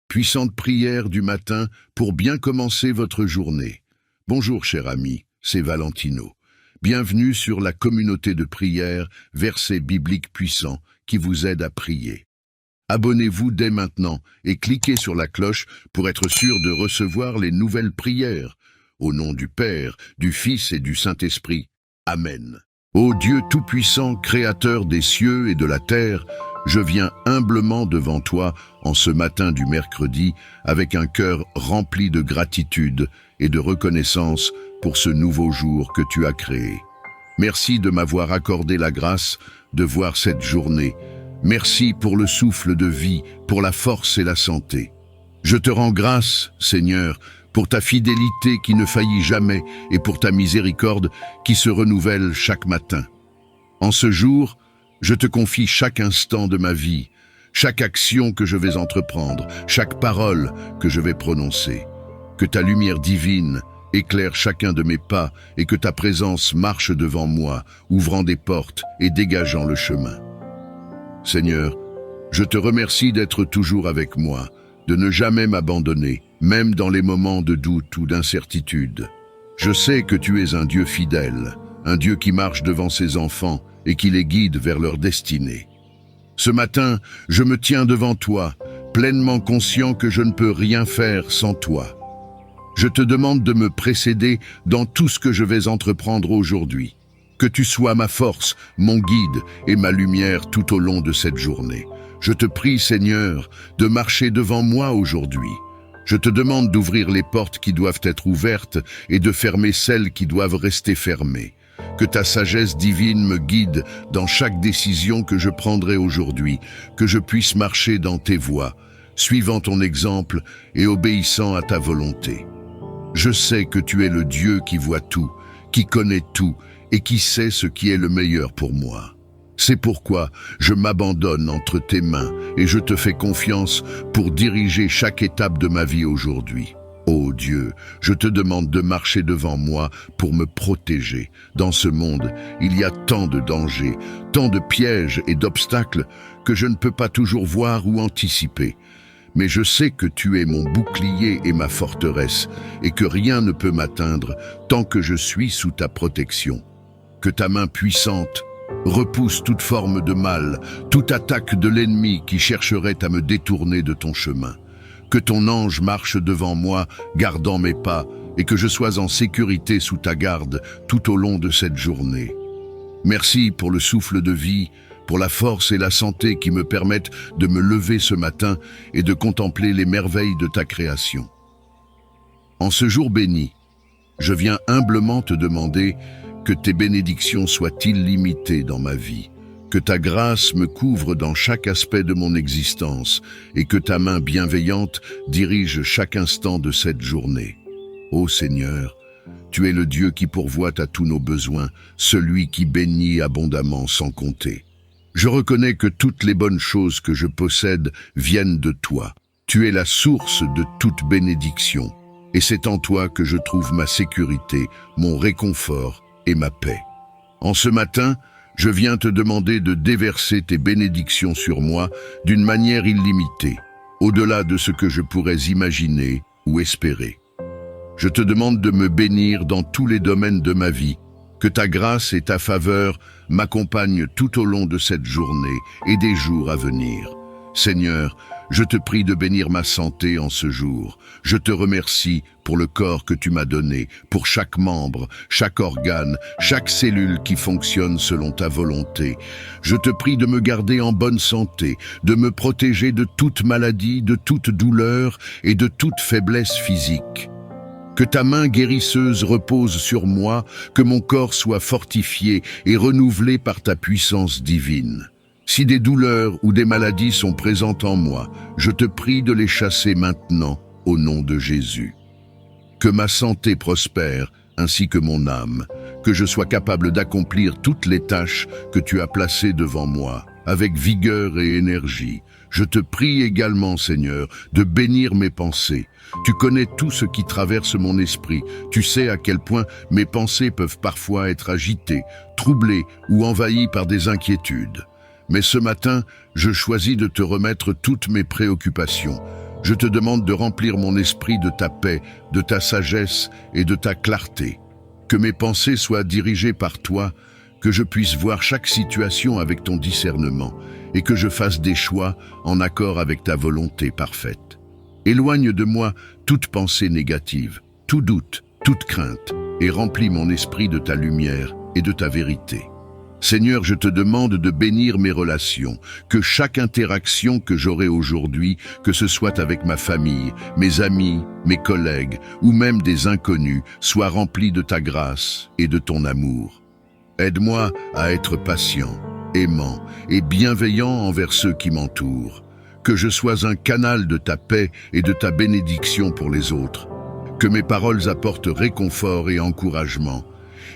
puissante prière du matin pour bien commencer votre journée. Bonjour cher ami, c'est Valentino. Bienvenue sur la communauté de prière, versets bibliques puissants qui vous aident à prier. Abonnez-vous dès maintenant et cliquez sur la cloche pour être sûr de recevoir les nouvelles prières. Au nom du Père, du Fils et du Saint-Esprit. Amen. Ô Dieu Tout-Puissant, Créateur des cieux et de la terre, je viens humblement devant toi en ce matin du mercredi avec un cœur rempli de gratitude et de reconnaissance pour ce nouveau jour que tu as créé. Merci de m'avoir accordé la grâce de voir cette journée. Merci pour le souffle de vie, pour la force et la santé. Je te rends grâce, Seigneur, pour ta fidélité qui ne faillit jamais et pour ta miséricorde qui se renouvelle chaque matin. En ce jour, je te confie chaque instant de ma vie, chaque action que je vais entreprendre, chaque parole que je vais prononcer. Que ta lumière divine éclaire chacun de mes pas et que ta présence marche devant moi, ouvrant des portes et dégageant le chemin. Seigneur, je te remercie d'être toujours avec moi, de ne jamais m'abandonner, même dans les moments de doute ou d'incertitude. Je sais que tu es un Dieu fidèle, un Dieu qui marche devant ses enfants et qui les guide vers leur destinée. Ce matin, je me tiens devant toi, pleinement conscient que je ne peux rien faire sans toi. Je te demande de me précéder dans tout ce que je vais entreprendre aujourd'hui. Que tu sois ma force, mon guide et ma lumière tout au long de cette journée. Je te prie, Seigneur, de marcher devant moi aujourd'hui. Je te demande d'ouvrir les portes qui doivent être ouvertes et de fermer celles qui doivent rester fermées. Que ta sagesse divine me guide dans chaque décision que je prendrai aujourd'hui, que je puisse marcher dans tes voies, suivant ton exemple et obéissant à ta volonté. Je sais que tu es le Dieu qui voit tout, qui connaît tout et qui sait ce qui est le meilleur pour moi. C'est pourquoi je m'abandonne entre tes mains et je te fais confiance pour diriger chaque étape de ma vie aujourd'hui. Ô Dieu, je te demande de marcher devant moi pour me protéger. Dans ce monde, il y a tant de dangers, tant de pièges et d'obstacles que je ne peux pas toujours voir ou anticiper. Mais je sais que tu es mon bouclier et ma forteresse et que rien ne peut m'atteindre tant que je suis sous ta protection. Que ta main puissante repousse toute forme de mal, toute attaque de l'ennemi qui chercherait à me détourner de ton chemin. Que ton ange marche devant moi, gardant mes pas, et que je sois en sécurité sous ta garde tout au long de cette journée. Merci pour le souffle de vie, pour la force et la santé qui me permettent de me lever ce matin et de contempler les merveilles de ta création. En ce jour béni, je viens humblement te demander que tes bénédictions soient illimitées dans ma vie, que ta grâce me couvre dans chaque aspect de mon existence et que ta main bienveillante dirige chaque instant de cette journée. Ô Seigneur, tu es le Dieu qui pourvoit à tous nos besoins, celui qui bénit abondamment sans compter. Je reconnais que toutes les bonnes choses que je possède viennent de toi. Tu es la source de toute bénédiction, et c'est en toi que je trouve ma sécurité, mon réconfort et ma paix. En ce matin, je viens te demander de déverser tes bénédictions sur moi d'une manière illimitée, au-delà de ce que je pourrais imaginer ou espérer. Je te demande de me bénir dans tous les domaines de ma vie, que ta grâce et ta faveur m'accompagnent tout au long de cette journée et des jours à venir. Seigneur, je te prie de bénir ma santé en ce jour. Je te remercie pour le corps que tu m'as donné, pour chaque membre, chaque organe, chaque cellule qui fonctionne selon ta volonté. Je te prie de me garder en bonne santé, de me protéger de toute maladie, de toute douleur et de toute faiblesse physique. Que ta main guérisseuse repose sur moi, que mon corps soit fortifié et renouvelé par ta puissance divine. Si des douleurs ou des maladies sont présentes en moi, je te prie de les chasser maintenant, au nom de Jésus. Que ma santé prospère, ainsi que mon âme, que je sois capable d'accomplir toutes les tâches que tu as placées devant moi, avec vigueur et énergie. Je te prie également, Seigneur, de bénir mes pensées. Tu connais tout ce qui traverse mon esprit. Tu sais à quel point mes pensées peuvent parfois être agitées, troublées ou envahies par des inquiétudes. Mais ce matin, je choisis de te remettre toutes mes préoccupations. Je te demande de remplir mon esprit de ta paix, de ta sagesse et de ta clarté. Que mes pensées soient dirigées par toi, que je puisse voir chaque situation avec ton discernement et que je fasse des choix en accord avec ta volonté parfaite. Éloigne de moi toute pensée négative, tout doute, toute crainte, et remplis mon esprit de ta lumière et de ta vérité. Seigneur, je te demande de bénir mes relations, que chaque interaction que j'aurai aujourd'hui, que ce soit avec ma famille, mes amis, mes collègues ou même des inconnus, soit remplie de ta grâce et de ton amour. Aide-moi à être patient, aimant et bienveillant envers ceux qui m'entourent. Que je sois un canal de ta paix et de ta bénédiction pour les autres. Que mes paroles apportent réconfort et encouragement,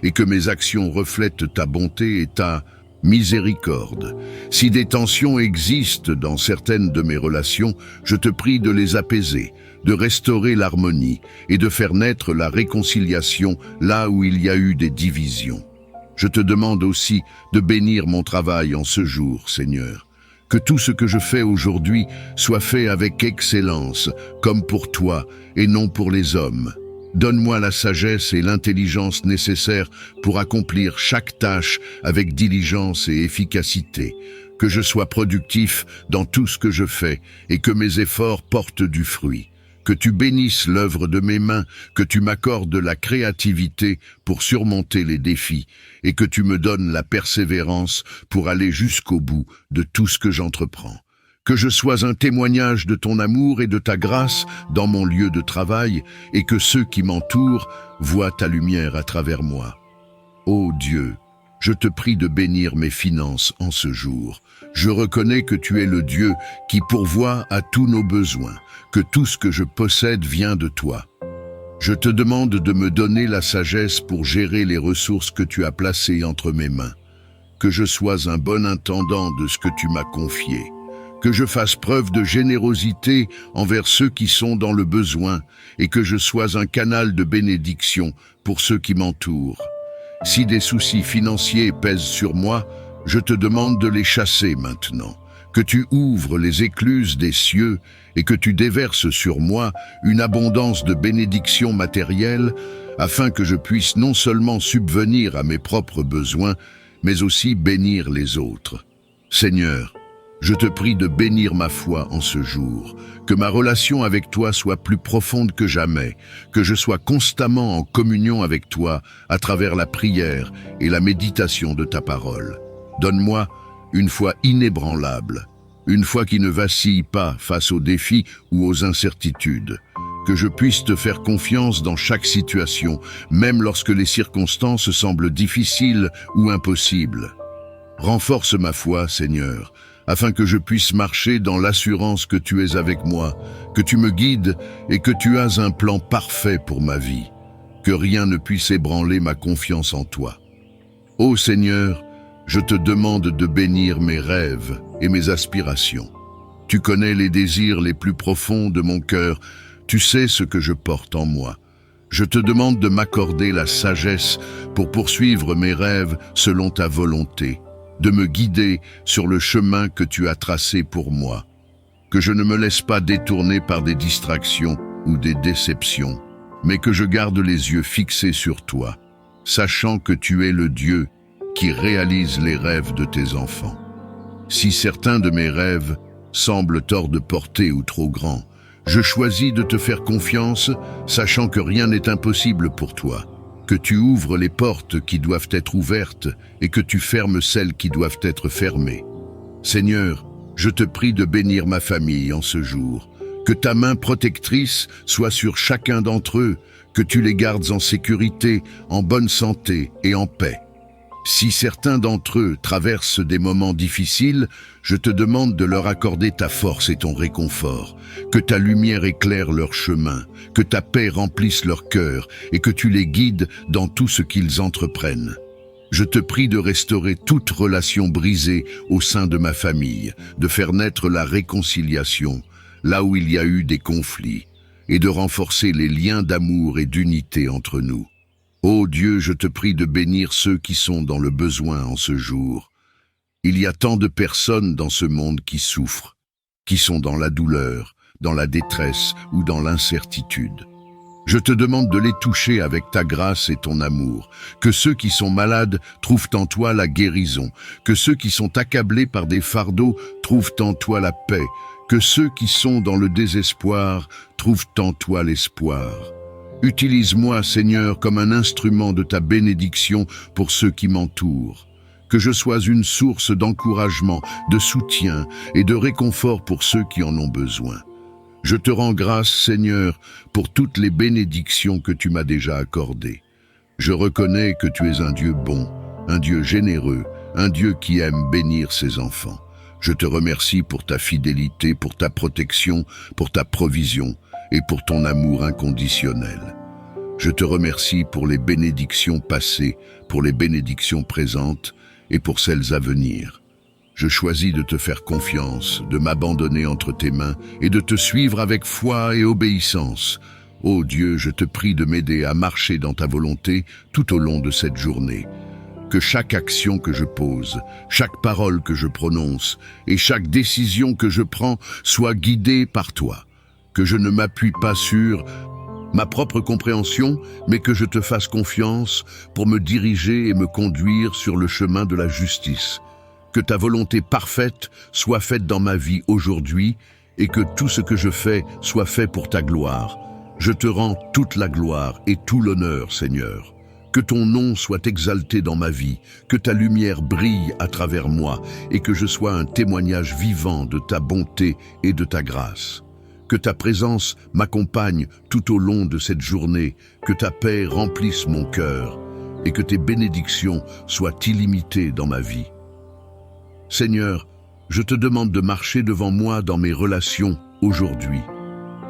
et que mes actions reflètent ta bonté et ta miséricorde. Si des tensions existent dans certaines de mes relations, je te prie de les apaiser, de restaurer l'harmonie et de faire naître la réconciliation là où il y a eu des divisions. Je te demande aussi de bénir mon travail en ce jour, Seigneur. Que tout ce que je fais aujourd'hui soit fait avec excellence, comme pour toi et non pour les hommes. Donne-moi la sagesse et l'intelligence nécessaires pour accomplir chaque tâche avec diligence et efficacité. Que je sois productif dans tout ce que je fais et que mes efforts portent du fruit. Que tu bénisses l'œuvre de mes mains, que tu m'accordes la créativité pour surmonter les défis et que tu me donnes la persévérance pour aller jusqu'au bout de tout ce que j'entreprends. Que je sois un témoignage de ton amour et de ta grâce dans mon lieu de travail et que ceux qui m'entourent voient ta lumière à travers moi. Ô Dieu, je te prie de bénir mes finances en ce jour. Je reconnais que tu es le Dieu qui pourvoit à tous nos besoins, que tout ce que je possède vient de toi. Je te demande de me donner la sagesse pour gérer les ressources que tu as placées entre mes mains. Que je sois un bon intendant de ce que tu m'as confié. Que je fasse preuve de générosité envers ceux qui sont dans le besoin et que je sois un canal de bénédiction pour ceux qui m'entourent. Si des soucis financiers pèsent sur moi, je te demande de les chasser maintenant. Que tu ouvres les écluses des cieux et que tu déverses sur moi une abondance de bénédictions matérielles afin que je puisse non seulement subvenir à mes propres besoins, mais aussi bénir les autres. Seigneur, je te prie de bénir ma foi en ce jour, que ma relation avec toi soit plus profonde que jamais, que je sois constamment en communion avec toi à travers la prière et la méditation de ta parole. Donne-moi une foi inébranlable, une foi qui ne vacille pas face aux défis ou aux incertitudes, que je puisse te faire confiance dans chaque situation, même lorsque les circonstances semblent difficiles ou impossibles. Renforce ma foi, Seigneur, afin que je puisse marcher dans l'assurance que tu es avec moi, que tu me guides et que tu as un plan parfait pour ma vie, que rien ne puisse ébranler ma confiance en toi. Ô Seigneur, je te demande de bénir mes rêves et mes aspirations. Tu connais les désirs les plus profonds de mon cœur, tu sais ce que je porte en moi. Je te demande de m'accorder la sagesse pour poursuivre mes rêves selon ta volonté, de me guider sur le chemin que tu as tracé pour moi. Que je ne me laisse pas détourner par des distractions ou des déceptions, mais que je garde les yeux fixés sur toi, sachant que tu es le Dieu qui réalise les rêves de tes enfants. Si certains de mes rêves semblent hors de portée ou trop grands, je choisis de te faire confiance, sachant que rien n'est impossible pour toi, que tu ouvres les portes qui doivent être ouvertes et que tu fermes celles qui doivent être fermées. Seigneur, je te prie de bénir ma famille en ce jour, que ta main protectrice soit sur chacun d'entre eux, que tu les gardes en sécurité, en bonne santé et en paix. Si certains d'entre eux traversent des moments difficiles, je te demande de leur accorder ta force et ton réconfort, que ta lumière éclaire leur chemin, que ta paix remplisse leur cœur et que tu les guides dans tout ce qu'ils entreprennent. Je te prie de restaurer toute relation brisée au sein de ma famille, de faire naître la réconciliation, là où il y a eu des conflits, et de renforcer les liens d'amour et d'unité entre nous. Ô Dieu, je te prie de bénir ceux qui sont dans le besoin en ce jour. Il y a tant de personnes dans ce monde qui souffrent, qui sont dans la douleur, dans la détresse ou dans l'incertitude. Je te demande de les toucher avec ta grâce et ton amour, que ceux qui sont malades trouvent en toi la guérison, que ceux qui sont accablés par des fardeaux trouvent en toi la paix, que ceux qui sont dans le désespoir trouvent en toi l'espoir. Utilise-moi, Seigneur, comme un instrument de ta bénédiction pour ceux qui m'entourent. Que je sois une source d'encouragement, de soutien et de réconfort pour ceux qui en ont besoin. Je te rends grâce, Seigneur, pour toutes les bénédictions que tu m'as déjà accordées. Je reconnais que tu es un Dieu bon, un Dieu généreux, un Dieu qui aime bénir ses enfants. Je te remercie pour ta fidélité, pour ta protection, pour ta provision et pour ton amour inconditionnel. Je te remercie pour les bénédictions passées, pour les bénédictions présentes et pour celles à venir. Je choisis de te faire confiance, de m'abandonner entre tes mains et de te suivre avec foi et obéissance. Ô Dieu, je te prie de m'aider à marcher dans ta volonté tout au long de cette journée. Que chaque action que je pose, chaque parole que je prononce et chaque décision que je prends soit guidée par toi. Que je ne m'appuie pas sur ma propre compréhension, mais que je te fasse confiance pour me diriger et me conduire sur le chemin de la justice. Que ta volonté parfaite soit faite dans ma vie aujourd'hui et que tout ce que je fais soit fait pour ta gloire. Je te rends toute la gloire et tout l'honneur, Seigneur. Que ton nom soit exalté dans ma vie, que ta lumière brille à travers moi et que je sois un témoignage vivant de ta bonté et de ta grâce. Que ta présence m'accompagne tout au long de cette journée, que ta paix remplisse mon cœur et que tes bénédictions soient illimitées dans ma vie. Seigneur, je te demande de marcher devant moi dans mes relations aujourd'hui.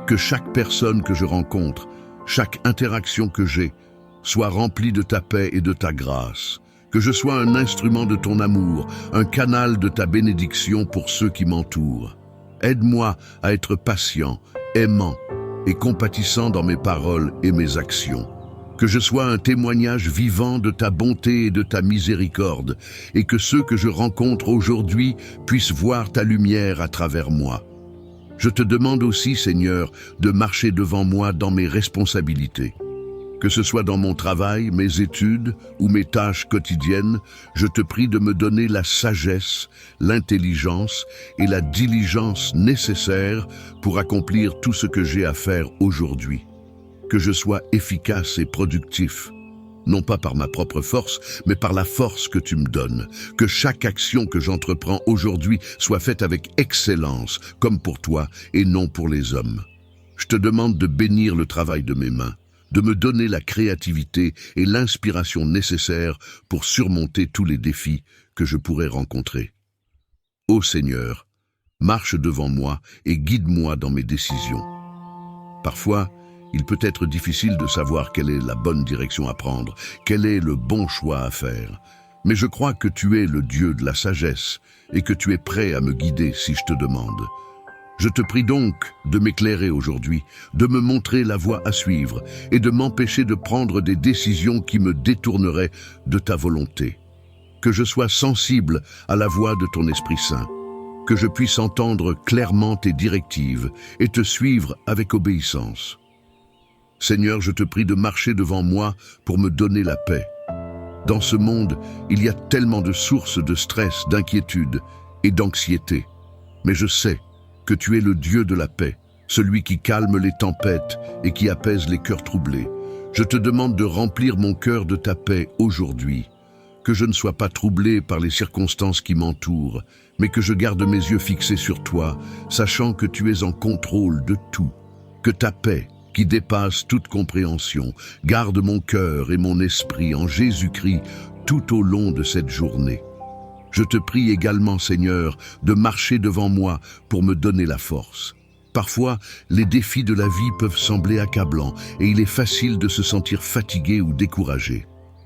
Que chaque personne que je rencontre, chaque interaction que j'ai, soit remplie de ta paix et de ta grâce. Que je sois un instrument de ton amour, un canal de ta bénédiction pour ceux qui m'entourent. Aide-moi à être patient, aimant et compatissant dans mes paroles et mes actions. Que je sois un témoignage vivant de ta bonté et de ta miséricorde, et que ceux que je rencontre aujourd'hui puissent voir ta lumière à travers moi. Je te demande aussi, Seigneur, de marcher devant moi dans mes responsabilités. Que ce soit dans mon travail, mes études ou mes tâches quotidiennes, je te prie de me donner la sagesse, l'intelligence et la diligence nécessaires pour accomplir tout ce que j'ai à faire aujourd'hui. Que je sois efficace et productif, non pas par ma propre force, mais par la force que tu me donnes. Que chaque action que j'entreprends aujourd'hui soit faite avec excellence, comme pour toi et non pour les hommes. Je te demande de bénir le travail de mes mains, de me donner la créativité et l'inspiration nécessaires pour surmonter tous les défis que je pourrais rencontrer. Ô Seigneur, marche devant moi et guide-moi dans mes décisions. Parfois, il peut être difficile de savoir quelle est la bonne direction à prendre, quel est le bon choix à faire. Mais je crois que tu es le Dieu de la sagesse et que tu es prêt à me guider si je te demande. Je te prie donc de m'éclairer aujourd'hui, de me montrer la voie à suivre et de m'empêcher de prendre des décisions qui me détourneraient de ta volonté. Que je sois sensible à la voix de ton Esprit Saint, que je puisse entendre clairement tes directives et te suivre avec obéissance. Seigneur, je te prie de marcher devant moi pour me donner la paix. Dans ce monde, il y a tellement de sources de stress, d'inquiétude et d'anxiété. Mais je sais que tu es le Dieu de la paix, celui qui calme les tempêtes et qui apaise les cœurs troublés. Je te demande de remplir mon cœur de ta paix aujourd'hui. Que je ne sois pas troublé par les circonstances qui m'entourent, mais que je garde mes yeux fixés sur toi, sachant que tu es en contrôle de tout. Que ta paix, qui dépasse toute compréhension, garde mon cœur et mon esprit en Jésus-Christ tout au long de cette journée. Je te prie également, Seigneur, de marcher devant moi pour me donner la force. Parfois, les défis de la vie peuvent sembler accablants et il est facile de se sentir fatigué ou découragé.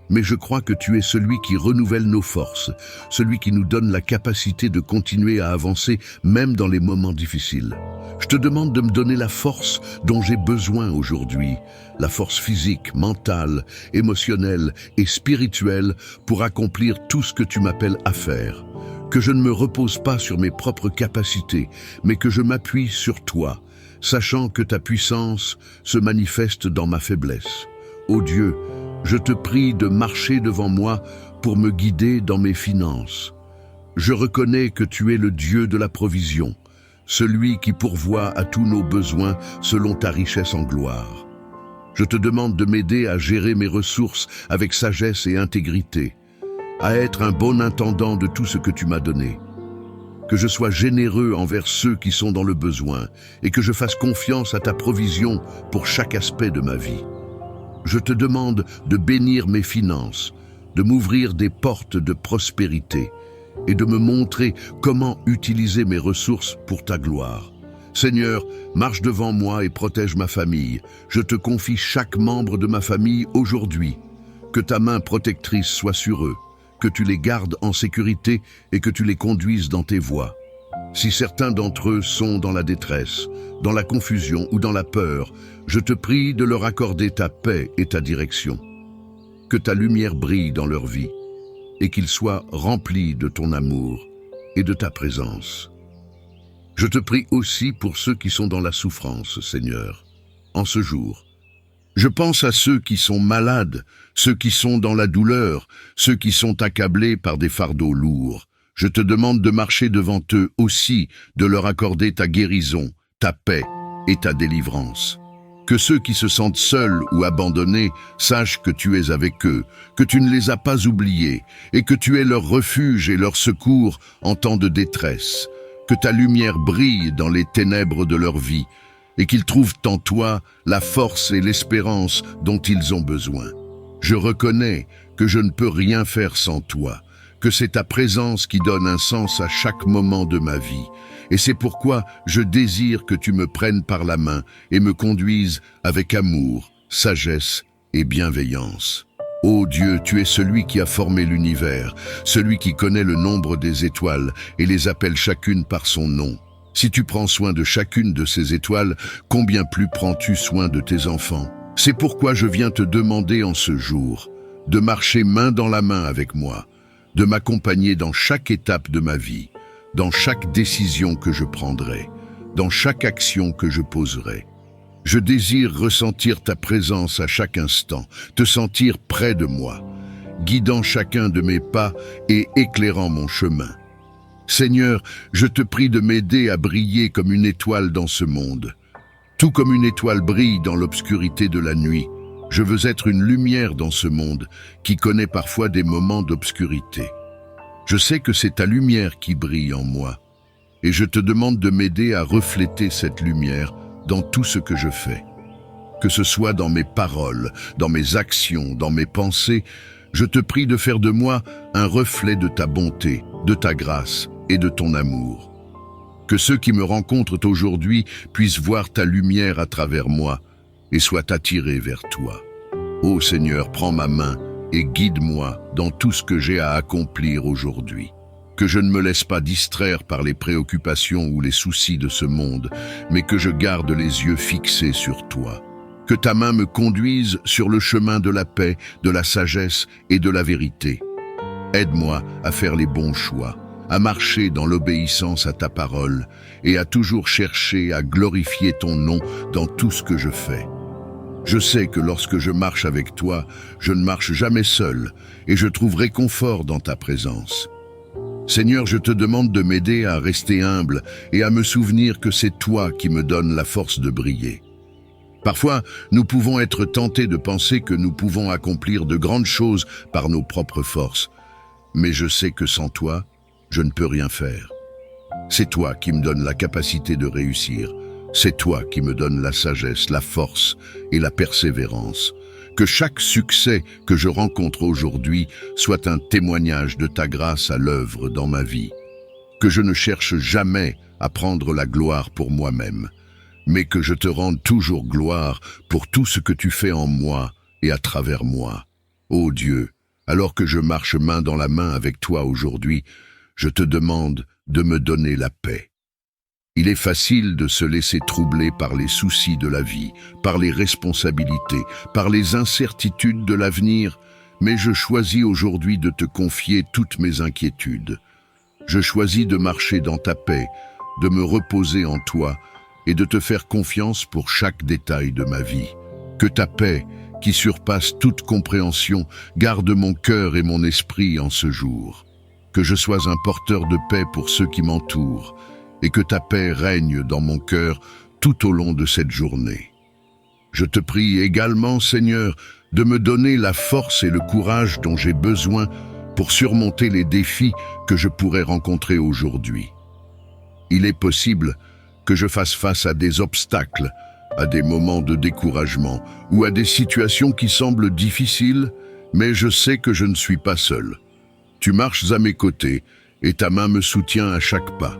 Mais je crois que tu es celui qui renouvelle nos forces, celui qui nous donne la capacité de continuer à avancer même dans les moments difficiles. Je te demande de me donner la force dont j'ai besoin aujourd'hui, la force physique, mentale, émotionnelle et spirituelle pour accomplir tout ce que tu m'appelles à faire. Que je ne me repose pas sur mes propres capacités, mais que je m'appuie sur toi, sachant que ta puissance se manifeste dans ma faiblesse. Ô Dieu, je te prie de marcher devant moi pour me guider dans mes finances. Je reconnais que tu es le Dieu de la provision, celui qui pourvoit à tous nos besoins selon ta richesse en gloire. Je te demande de m'aider à gérer mes ressources avec sagesse et intégrité, à être un bon intendant de tout ce que tu m'as donné. Que je sois généreux envers ceux qui sont dans le besoin et que je fasse confiance à ta provision pour chaque aspect de ma vie. Je te demande de bénir mes finances, de m'ouvrir des portes de prospérité et de me montrer comment utiliser mes ressources pour ta gloire. Seigneur, marche devant moi et protège ma famille. Je te confie chaque membre de ma famille aujourd'hui. Que ta main protectrice soit sur eux, que tu les gardes en sécurité et que tu les conduises dans tes voies. Si certains d'entre eux sont dans la détresse, dans la confusion ou dans la peur, je te prie de leur accorder ta paix et ta direction. Que ta lumière brille dans leur vie et qu'ils soient remplis de ton amour et de ta présence. Je te prie aussi pour ceux qui sont dans la souffrance, Seigneur, en ce jour. Je pense à ceux qui sont malades, ceux qui sont dans la douleur, ceux qui sont accablés par des fardeaux lourds. Je te demande de marcher devant eux aussi, de leur accorder ta guérison, ta paix et ta délivrance. Que ceux qui se sentent seuls ou abandonnés sachent que tu es avec eux, que tu ne les as pas oubliés et que tu es leur refuge et leur secours en temps de détresse. Que ta lumière brille dans les ténèbres de leur vie et qu'ils trouvent en toi la force et l'espérance dont ils ont besoin. Je reconnais que je ne peux rien faire sans toi, que c'est ta présence qui donne un sens à chaque moment de ma vie. Et c'est pourquoi je désire que tu me prennes par la main et me conduises avec amour, sagesse et bienveillance. Ô Dieu, tu es celui qui a formé l'univers, celui qui connaît le nombre des étoiles et les appelle chacune par son nom. Si tu prends soin de chacune de ces étoiles, combien plus prends-tu soin de tes enfants? C'est pourquoi je viens te demander en ce jour de marcher main dans la main avec moi, de m'accompagner dans chaque étape de ma vie, dans chaque décision que je prendrai, dans chaque action que je poserai. Je désire ressentir ta présence à chaque instant, te sentir près de moi, guidant chacun de mes pas et éclairant mon chemin. Seigneur, je te prie de m'aider à briller comme une étoile dans ce monde. Tout comme une étoile brille dans l'obscurité de la nuit, je veux être une lumière dans ce monde qui connaît parfois des moments d'obscurité. Je sais que c'est ta lumière qui brille en moi, et je te demande de m'aider à refléter cette lumière dans tout ce que je fais. Que ce soit dans mes paroles, dans mes actions, dans mes pensées, je te prie de faire de moi un reflet de ta bonté, de ta grâce et de ton amour. Que ceux qui me rencontrent aujourd'hui puissent voir ta lumière à travers moi et soient attirés vers toi. Ô Seigneur, prends ma main et guide-moi dans tout ce que j'ai à accomplir aujourd'hui. Que je ne me laisse pas distraire par les préoccupations ou les soucis de ce monde, mais que je garde les yeux fixés sur toi. Que ta main me conduise sur le chemin de la paix, de la sagesse et de la vérité. Aide-moi à faire les bons choix, à marcher dans l'obéissance à ta parole et à toujours chercher à glorifier ton nom dans tout ce que je fais. Je sais que lorsque je marche avec toi, je ne marche jamais seul et je trouve réconfort dans ta présence. Seigneur, je te demande de m'aider à rester humble et à me souvenir que c'est toi qui me donnes la force de briller. Parfois, nous pouvons être tentés de penser que nous pouvons accomplir de grandes choses par nos propres forces. Mais je sais que sans toi, je ne peux rien faire. C'est toi qui me donnes la capacité de réussir. C'est toi qui me donnes la sagesse, la force et la persévérance. Que chaque succès que je rencontre aujourd'hui soit un témoignage de ta grâce à l'œuvre dans ma vie. Que je ne cherche jamais à prendre la gloire pour moi-même, mais que je te rende toujours gloire pour tout ce que tu fais en moi et à travers moi. Ô Dieu, alors que je marche main dans la main avec toi aujourd'hui, je te demande de me donner la paix. Il est facile de se laisser troubler par les soucis de la vie, par les responsabilités, par les incertitudes de l'avenir, mais je choisis aujourd'hui de te confier toutes mes inquiétudes. Je choisis de marcher dans ta paix, de me reposer en toi et de te faire confiance pour chaque détail de ma vie. Que ta paix, qui surpasse toute compréhension, garde mon cœur et mon esprit en ce jour. Que je sois un porteur de paix pour ceux qui m'entourent, et que ta paix règne dans mon cœur tout au long de cette journée. Je te prie également, Seigneur, de me donner la force et le courage dont j'ai besoin pour surmonter les défis que je pourrais rencontrer aujourd'hui. Il est possible que je fasse face à des obstacles, à des moments de découragement ou à des situations qui semblent difficiles, mais je sais que je ne suis pas seul. Tu marches à mes côtés et ta main me soutient à chaque pas.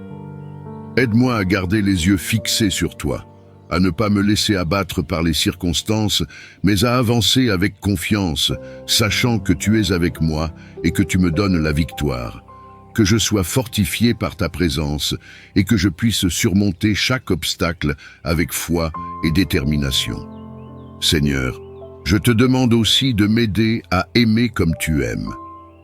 Aide-moi à garder les yeux fixés sur toi, à ne pas me laisser abattre par les circonstances, mais à avancer avec confiance, sachant que tu es avec moi et que tu me donnes la victoire. Que je sois fortifié par ta présence et que je puisse surmonter chaque obstacle avec foi et détermination. Seigneur, je te demande aussi de m'aider à aimer comme tu aimes.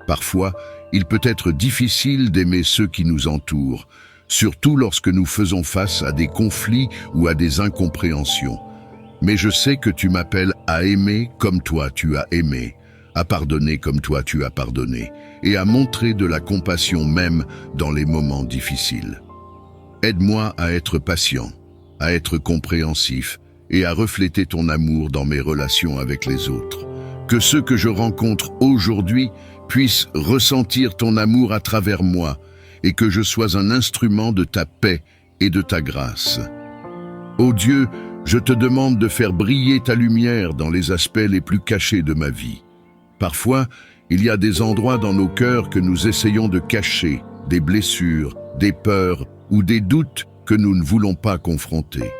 Parfois, il peut être difficile d'aimer ceux qui nous entourent, surtout lorsque nous faisons face à des conflits ou à des incompréhensions. Mais je sais que tu m'appelles à aimer comme toi tu as aimé, à pardonner comme toi tu as pardonné, et à montrer de la compassion même dans les moments difficiles. Aide-moi à être patient, à être compréhensif et à refléter ton amour dans mes relations avec les autres. Que ceux que je rencontre aujourd'hui puissent ressentir ton amour à travers moi, et que je sois un instrument de ta paix et de ta grâce. Ô Dieu, je te demande de faire briller ta lumière dans les aspects les plus cachés de ma vie. Parfois, il y a des endroits dans nos cœurs que nous essayons de cacher, des blessures, des peurs ou des doutes que nous ne voulons pas confronter.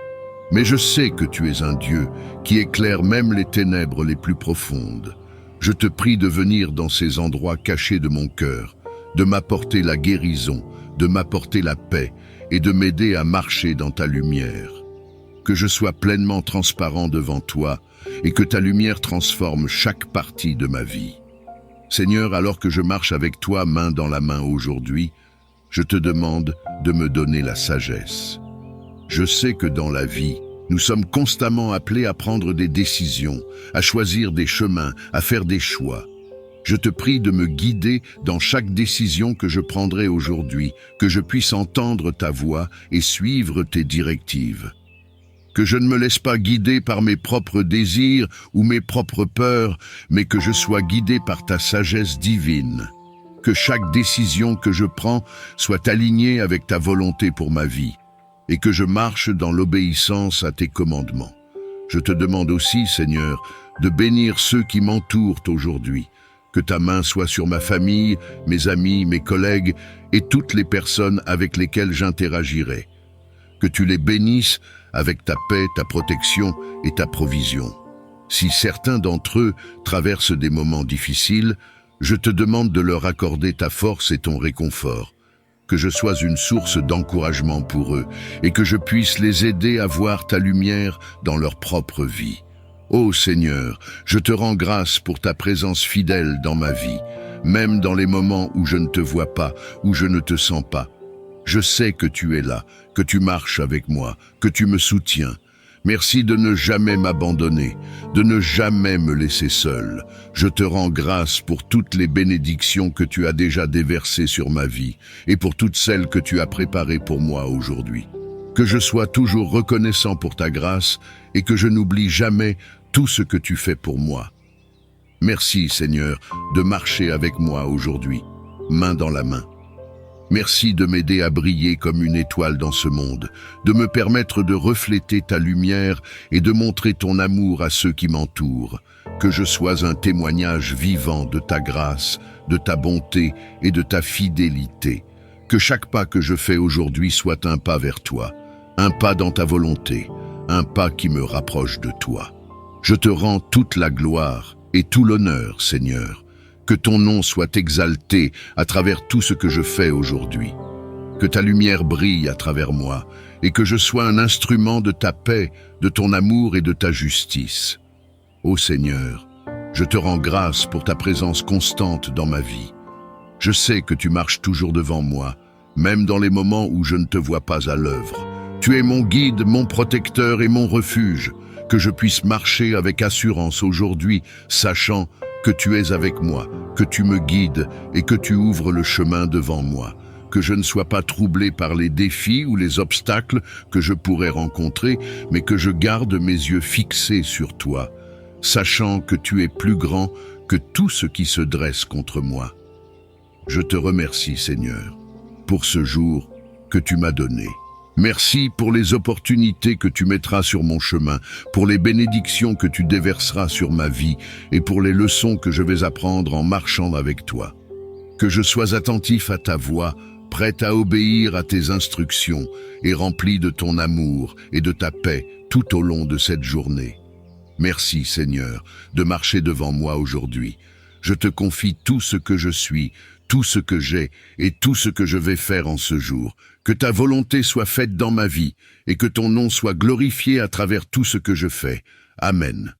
Mais je sais que tu es un Dieu qui éclaire même les ténèbres les plus profondes. Je te prie de venir dans ces endroits cachés de mon cœur, de m'apporter la guérison, de m'apporter la paix et de m'aider à marcher dans ta lumière. Que je sois pleinement transparent devant toi et que ta lumière transforme chaque partie de ma vie. Seigneur, alors que je marche avec toi main dans la main aujourd'hui, je te demande de me donner la sagesse. Je sais que dans la vie, nous sommes constamment appelés à prendre des décisions, à choisir des chemins, à faire des choix. Je te prie de me guider dans chaque décision que je prendrai aujourd'hui, que je puisse entendre ta voix et suivre tes directives. Que je ne me laisse pas guider par mes propres désirs ou mes propres peurs, mais que je sois guidé par ta sagesse divine. Que chaque décision que je prends soit alignée avec ta volonté pour ma vie, et que je marche dans l'obéissance à tes commandements. Je te demande aussi, Seigneur, de bénir ceux qui m'entourent aujourd'hui. Que ta main soit sur ma famille, mes amis, mes collègues et toutes les personnes avec lesquelles j'interagirai. Que tu les bénisses avec ta paix, ta protection et ta provision. Si certains d'entre eux traversent des moments difficiles, je te demande de leur accorder ta force et ton réconfort. Que je sois une source d'encouragement pour eux et que je puisse les aider à voir ta lumière dans leur propre vie. Ô Seigneur, je te rends grâce pour ta présence fidèle dans ma vie, même dans les moments où je ne te vois pas, où je ne te sens pas. Je sais que tu es là, que tu marches avec moi, que tu me soutiens. Merci de ne jamais m'abandonner, de ne jamais me laisser seul. Je te rends grâce pour toutes les bénédictions que tu as déjà déversées sur ma vie et pour toutes celles que tu as préparées pour moi aujourd'hui. Que je sois toujours reconnaissant pour ta grâce et que je n'oublie jamais tout ce que tu fais pour moi. Merci, Seigneur, de marcher avec moi aujourd'hui, main dans la main. Merci de m'aider à briller comme une étoile dans ce monde, de me permettre de refléter ta lumière et de montrer ton amour à ceux qui m'entourent. Que je sois un témoignage vivant de ta grâce, de ta bonté et de ta fidélité. Que chaque pas que je fais aujourd'hui soit un pas vers toi, un pas dans ta volonté, un pas qui me rapproche de toi. Je te rends toute la gloire et tout l'honneur, Seigneur. Que ton nom soit exalté à travers tout ce que je fais aujourd'hui. Que ta lumière brille à travers moi et que je sois un instrument de ta paix, de ton amour et de ta justice. Ô Seigneur, je te rends grâce pour ta présence constante dans ma vie. Je sais que tu marches toujours devant moi, même dans les moments où je ne te vois pas à l'œuvre. Tu es mon guide, mon protecteur et mon refuge, que je puisse marcher avec assurance aujourd'hui, sachant que tu es avec moi, que tu me guides et que tu ouvres le chemin devant moi. Que je ne sois pas troublé par les défis ou les obstacles que je pourrais rencontrer, mais que je garde mes yeux fixés sur toi, sachant que tu es plus grand que tout ce qui se dresse contre moi. Je te remercie, Seigneur, pour ce jour que tu m'as donné. Merci pour les opportunités que tu mettras sur mon chemin, pour les bénédictions que tu déverseras sur ma vie et pour les leçons que je vais apprendre en marchant avec toi. Que je sois attentif à ta voix, prêt à obéir à tes instructions et rempli de ton amour et de ta paix tout au long de cette journée. Merci, Seigneur, de marcher devant moi aujourd'hui. Je te confie tout ce que je suis, tout ce que j'ai et tout ce que je vais faire en ce jour. Que ta volonté soit faite dans ma vie et que ton nom soit glorifié à travers tout ce que je fais. Amen.